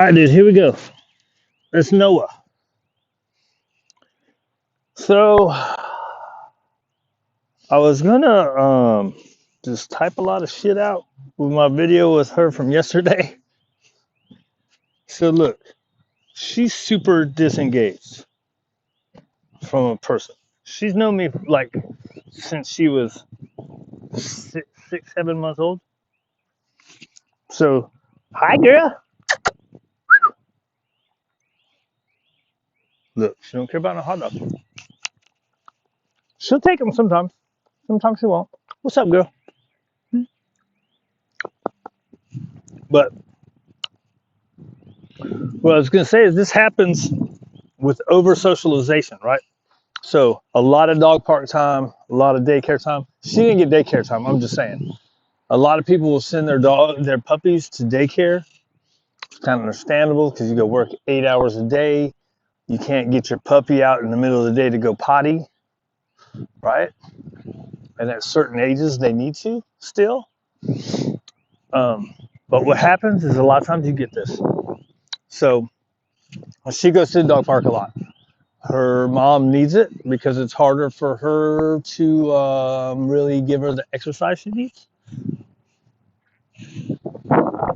All right, dude, here we go. It's Noah. So I was gonna just type a lot of shit out with my video with her from yesterday. So look, she's super disengaged from a person. She's known me like since she was 7 months old. So, hi, girl. Look, she don't care about no hot dog. She'll take them sometimes. Sometimes she won't. What's up, girl? But what I was gonna say is this happens with over socialization, right? So a lot of dog park time, a lot of daycare time. She didn't get daycare time. I'm just saying. A lot of people will send their puppies to daycare. It's kind of understandable because you go work 8 hours a day. You can't get your puppy out in the middle of the day to go potty, right? And at certain ages, they need to still. But what happens is a lot of times you get this. So she goes to the dog park a lot. Her mom needs it because it's harder for her to really give her the exercise she needs.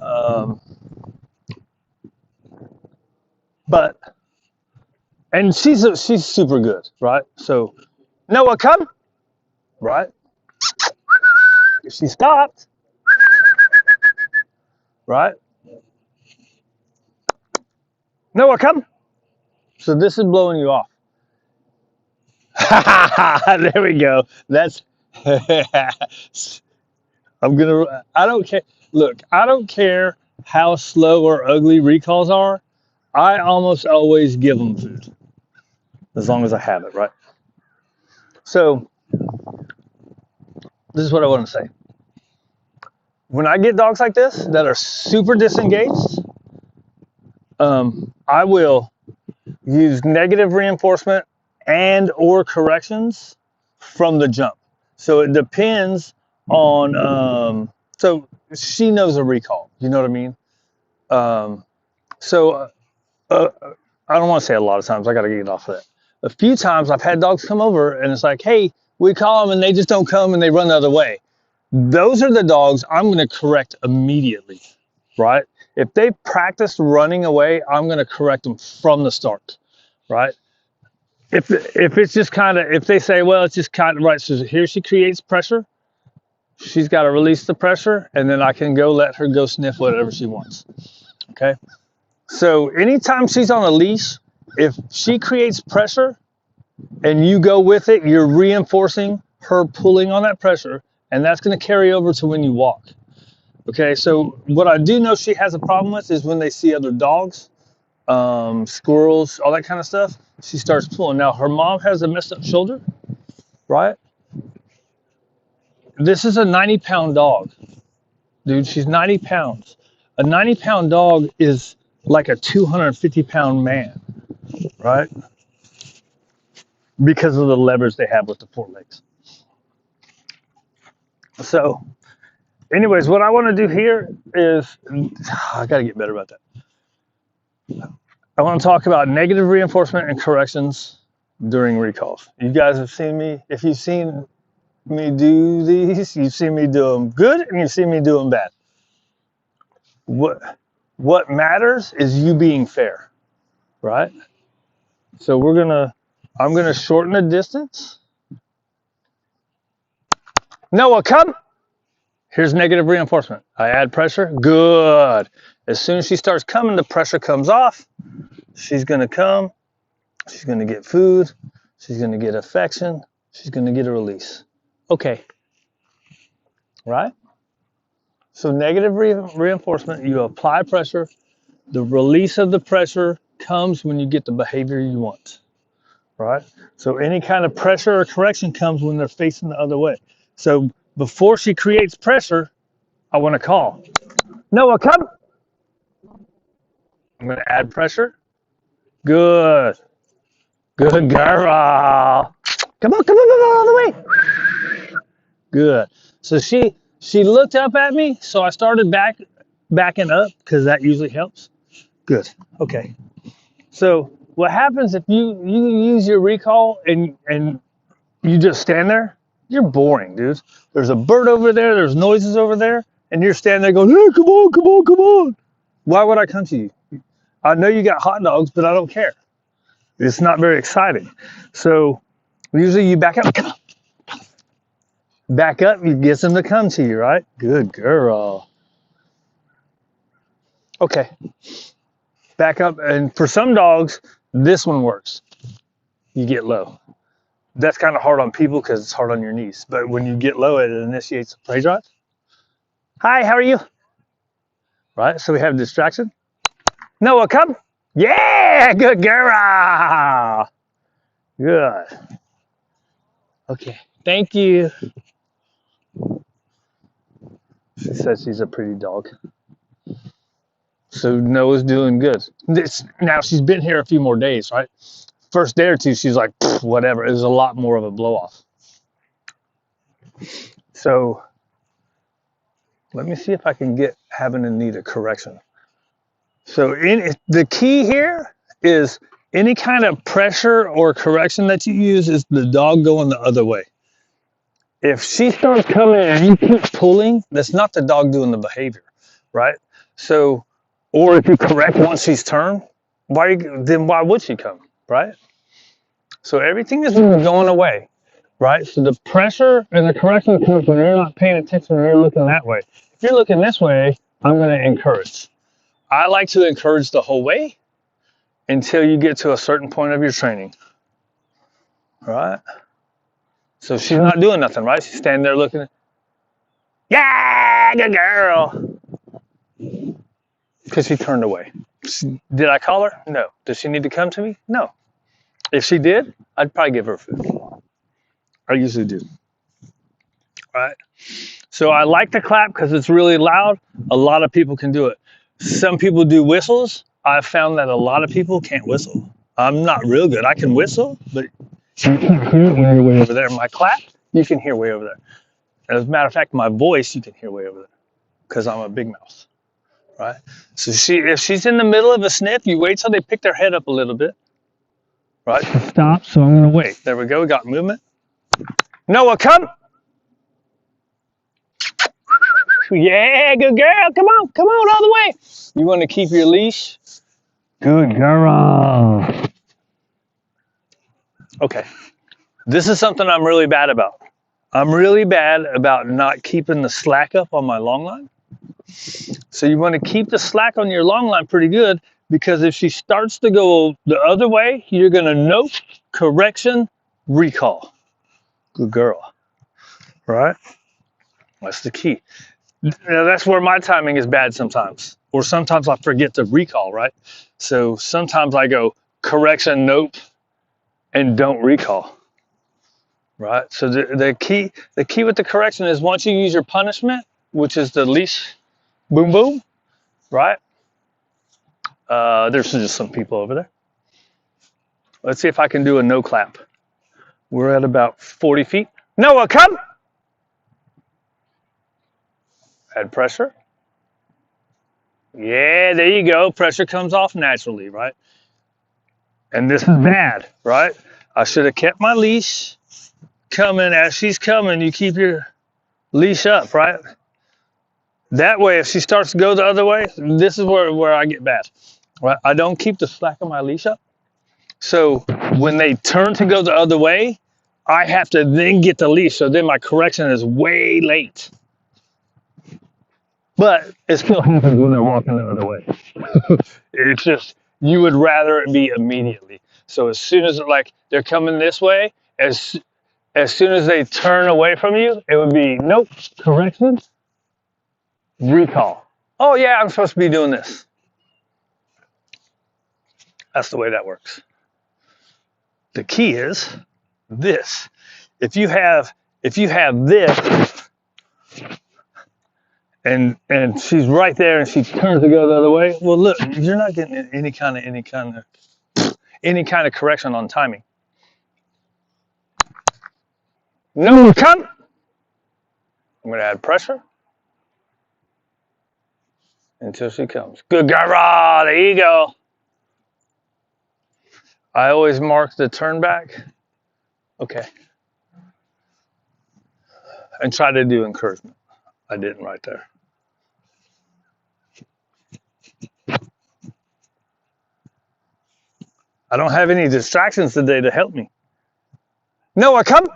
Um, but and she's super good, right? So Noah, come, right? She stopped, right? Noah, come. So this is blowing you off. There we go. That's I'm gonna. I don't care. Look, I don't care how slow or ugly recalls are. I almost always give them food as long as I have it, right? So this is what I want to say. When I get dogs like this that are super disengaged, I will use negative reinforcement and or corrections from the jump. So it depends on. So she knows a recall. You know what I mean? Um, so uh, I don't want to say a lot of times. I got to get off of that. A few times I've had dogs come over and it's like, hey, we call them and they just don't come and they run the other way. Those are the dogs I'm going to correct immediately, right? If they practiced running away, I'm going to correct them from the start, right? If it's just kind of, if they say, well, it's just kind of right. So here she creates pressure. She's got to release the pressure, and then I can go let her go sniff whatever she wants. Okay. So anytime she's on a leash, if she creates pressure and you go with it, you're reinforcing her pulling on that pressure, and that's going to carry over to when you walk. Okay, so what I do know she has a problem with is when they see other dogs, squirrels, all that kind of stuff, she starts pulling. Now, her mom has a messed up shoulder, right? This is a 90-pound dog, dude. She's 90 pounds. A 90-pound dog is like a 250-pound man, right? Because of the levers they have with the forelegs. So, anyways, what I want to do here is, I got to get better about that. I want to talk about negative reinforcement and corrections during recalls. You guys have seen me, if you've seen me do these, you've seen me do them good and you've seen me do them bad. What matters is you being fair, right? So I'm gonna shorten the distance. Noah, come. Here's negative reinforcement. I add pressure. Good. As soon as she starts coming, the pressure comes off. She's gonna come. She's gonna get food. She's gonna get affection. She's gonna get a release. Okay. Right? So negative reinforcement, you apply pressure. The release of the pressure comes when you get the behavior you want. Right? So any kind of pressure or correction comes when they're facing the other way. So before she creates pressure, I want to call. Noah, come. I'm going to add pressure. Good. Good girl. Come on, all the way. Good. So she looked up at me, so I started backing up because that usually helps. Good. Okay. So what happens if you use your recall and you just stand there? You're boring, dude. There's a bird over there. There's noises over there, and you're standing there going, "Hey, come on, come on, come on." Why would I come to you? I know you got hot dogs, but I don't care. It's not very exciting. So usually you back up, back up. You get them to come to you, right? Good girl. Okay, back up. And for some dogs, this one works. You get low. That's kind of hard on people because it's hard on your knees. But when you get low, it initiates a play drive. Hi, how are you? Right. So we have distraction. Noah, come. Yeah, good girl. Good. Okay. Thank you. She says she's a pretty dog. So Noah's doing good. Now she's been here a few more days, right? First day or two, she's like, whatever. It was a lot more of a blow off. So let me see if I can get having to need a correction. So the key here is any kind of pressure or correction that you use is the dog going the other way. If she starts coming and you keep pulling, that's not the dog doing the behavior, right? So, or if you correct once she's turned, then why would she come, right? So everything is going away, right? So the pressure and the correction comes when you're not paying attention and you're looking that way. If you're looking this way, I'm going to encourage. I like to encourage the whole way until you get to a certain point of your training, right? So she's not doing nothing, right? She's standing there looking. Yeah, good girl. Because she turned away. Did I call her? No. Does she need to come to me? No. If she did, I'd probably give her food. I usually do. Right? So I like the clap because it's really loud. A lot of people can do it. Some people do whistles. I've found that a lot of people can't whistle. I'm not real good. I can whistle, but you can't hear it when you're way over there. My clap, you can hear way over there. As a matter of fact, my voice, you can hear way over there because I'm a big mouth. Right? So if she's in the middle of a sniff, you wait till they pick their head up a little bit. Right? Stop. So I'm going to wait. There we go. We got movement. Noah, come. Yeah, good girl. Come on. Come on all the way. You want to keep your leash? Good girl. Okay. This is something I'm really bad about. I'm really bad about not keeping the slack up on my long line. So you want to keep the slack on your long line pretty good because if she starts to go the other way, you're going to note, correction, recall. Good girl. Right? That's the key. Now, that's where my timing is bad sometimes. Or sometimes I forget to recall, right? So sometimes I go correction, nope, and don't recall. Right? So the key with the correction is once you use your punishment, which is the leash boom boom, right? There's just some people over there. Let's see if I can do a no clap. We're at about 40 feet. Noah, come! Add pressure. Yeah, there you go. Pressure comes off naturally, right? And this is bad, right? I should have kept my leash coming. As she's coming, you keep your leash up, right? That way, if she starts to go the other way, this is where I get bad. Right? I don't keep the slack of my leash up. So when they turn to go the other way, I have to then get the leash. So then my correction is way late. But it still happens when they're walking the other way. It's just, you would rather it be immediately. So as soon as they're coming this way, as soon as they turn away from you, it would be, nope, correction, recall. Oh yeah, I'm supposed to be doing this. That's the way that works. The key is this. If you have this and she's right there and she turns to go the other way, well look, you're not getting any kind of correction on timing. No, come. I'm going to add pressure. until she comes. Good girl. There you go. I always mark the turn back. Okay. And try to do encouragement. I didn't right there. I don't have any distractions today to help me. Noah, come.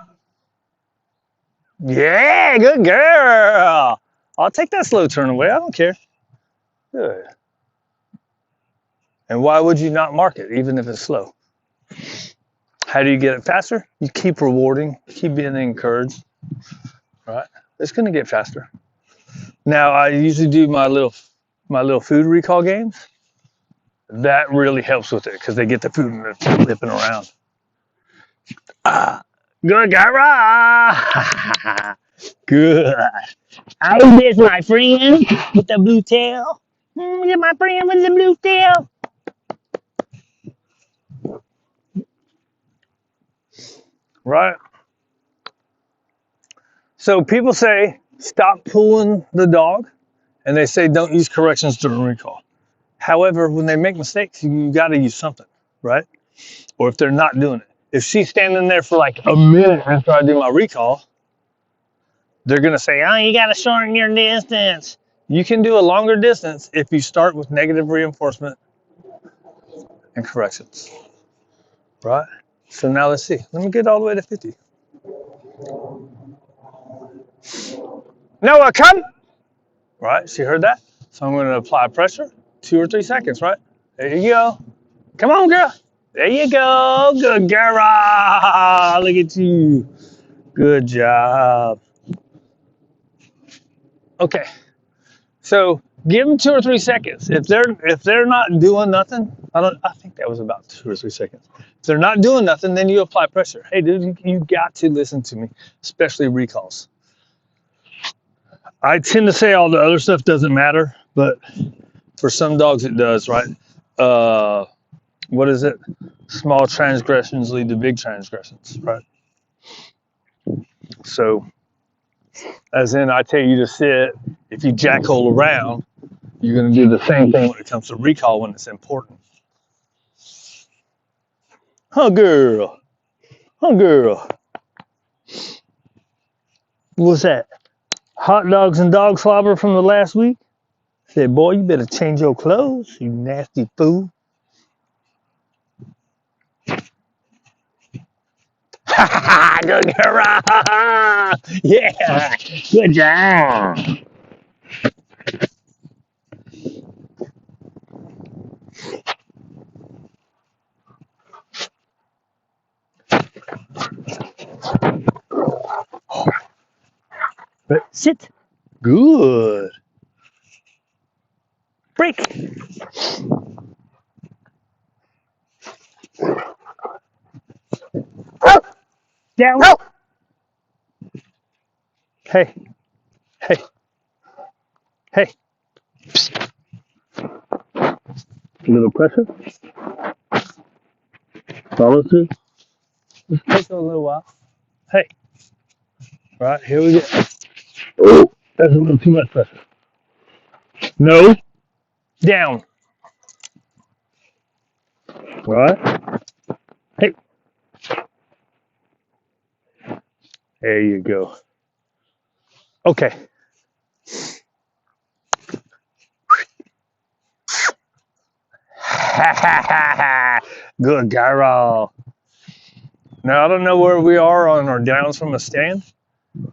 Yeah, good girl. I'll take that slow turn away. I don't care. Good. And why would you not mark it, even if it's slow? How do you get it faster? You keep rewarding, keep being encouraged, right? It's going to get faster. Now, I usually do my little food recall games. That really helps with it because they get the food and they're flipping around. Good girl. Good. Oh, there's my friend with the blue tail. Look at my friend with the blue tail. Right? So people say, stop pulling the dog, and they say don't use corrections during recall. However, when they make mistakes, you got to use something, right? Or if they're not doing it. If she's standing there for like a minute after I do my recall, they're going to say, oh, you got to shorten your distance. You can do a longer distance if you start with negative reinforcement and corrections, right? So now let's see. Let me get all the way to 50. Noah, come. Right, she heard that. So I'm going to apply pressure, 2 or 3 seconds, right? There you go. Come on, girl. There you go. Good girl. Look at you. Good job. Okay. So give them 2 or 3 seconds. If they're not doing nothing, I think that was about 2 or 3 seconds. If they're not doing nothing, then you apply pressure. Hey, dude, you got to listen to me, especially recalls. I tend to say all the other stuff doesn't matter, but for some dogs it does, right? What is it? Small transgressions lead to big transgressions, right? So, as in, I tell you to sit. If you jackhole around, you're going to do the same thing when it comes to recall when it's important. Oh, girl. Oh, girl. What's that? Hot dogs and dog slobber from the last week? Said, boy, you better change your clothes, you nasty fool. Good girl. Yeah. Good job. Sit. Good. Break. Down. Hey. Hey. Hey. Psst. A little pressure. Follow through. This takes a little while. Hey. Right, here we go. Oh, that's a little too much pressure. No. Down. Right. Hey. There you go. Okay. Good girl. Now, I don't know where we are on our downs from a stand,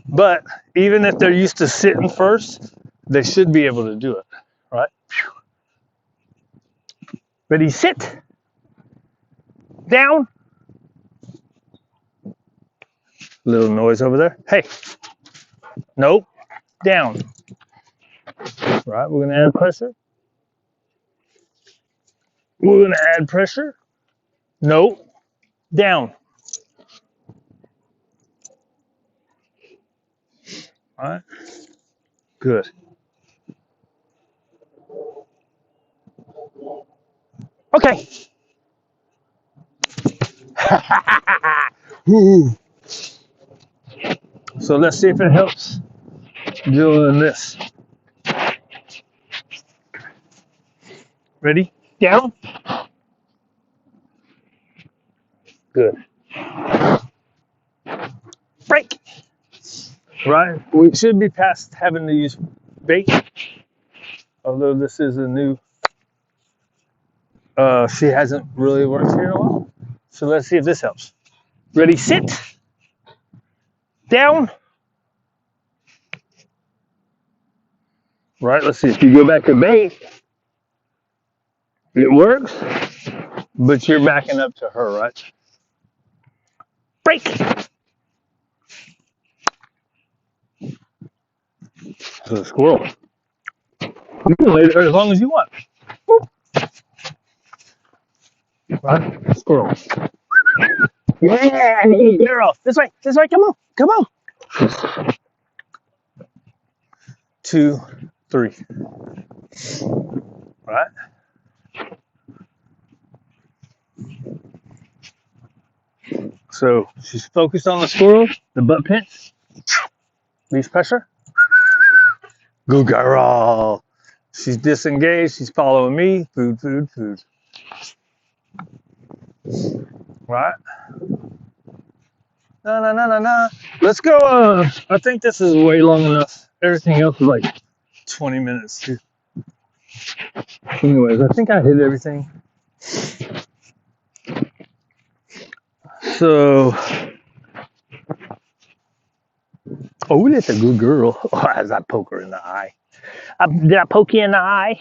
but even if they're used to sitting first, they should be able to do it, right? Ready, sit. Down. Little noise over there. Hey. Nope. Down. Right, we're going to add pressure. We're going to add pressure. Nope. Down. All right. Good. Okay. So let's see if it helps doing this. Ready? Down. Good. Break. Right. We should be past having to use bait, although this is a new. She hasn't really worked here in a while. So let's see if this helps. Ready? Sit. Down. Right. Let's see if you go back to bait. It works, but you're backing up to her, right? Break. So the squirrel. You can lay there as long as you want. Whoop. Right? Squirrel. Yeah, girl. This way. This way. Come on. Come on. 2, 3. Right? So she's focused on the squirrel, the butt pinch, release pressure. Good girl. She's disengaged. She's following me. Food, food, food. Right? No, no, no, no, no. Let's go. I think this is way long enough. Everything else is like 20 minutes too. Anyways, I think I hit everything. So, oh, that's a good girl. Oh, as I poke her in the eye. Did I poke you in the eye?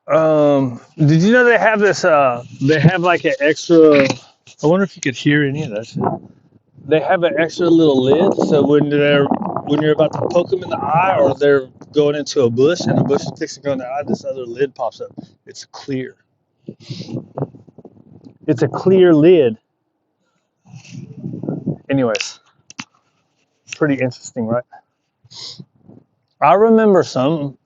Did you know they have this? They have like an extra. I wonder if you could hear any of that shit. They have an extra little lid, so when you're about to poke them in the eye, or they're going into a bush and the bush is fixing to go in the eye, this other lid pops up. It's clear. It's a clear lid. Anyways, pretty interesting, right? I remember some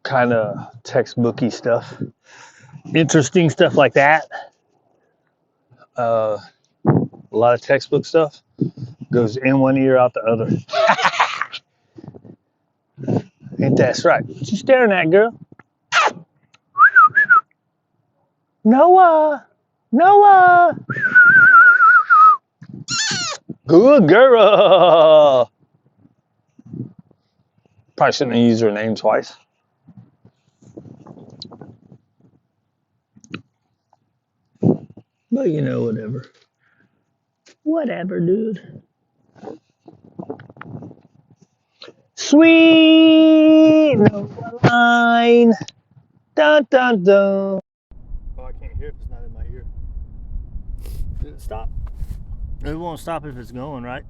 kind of textbooky stuff, interesting stuff like that. A lot of textbook stuff goes in one ear, out the other. Ain't that right? What you staring at, girl? Noah! Noah! Good girl! Probably shouldn't have used her name twice. But you know, whatever. Whatever, dude. Sweet Noah line. Dun dun dun. Oh, I can't hear if it's not in my ear. Did it stop? It won't stop if it's going, right?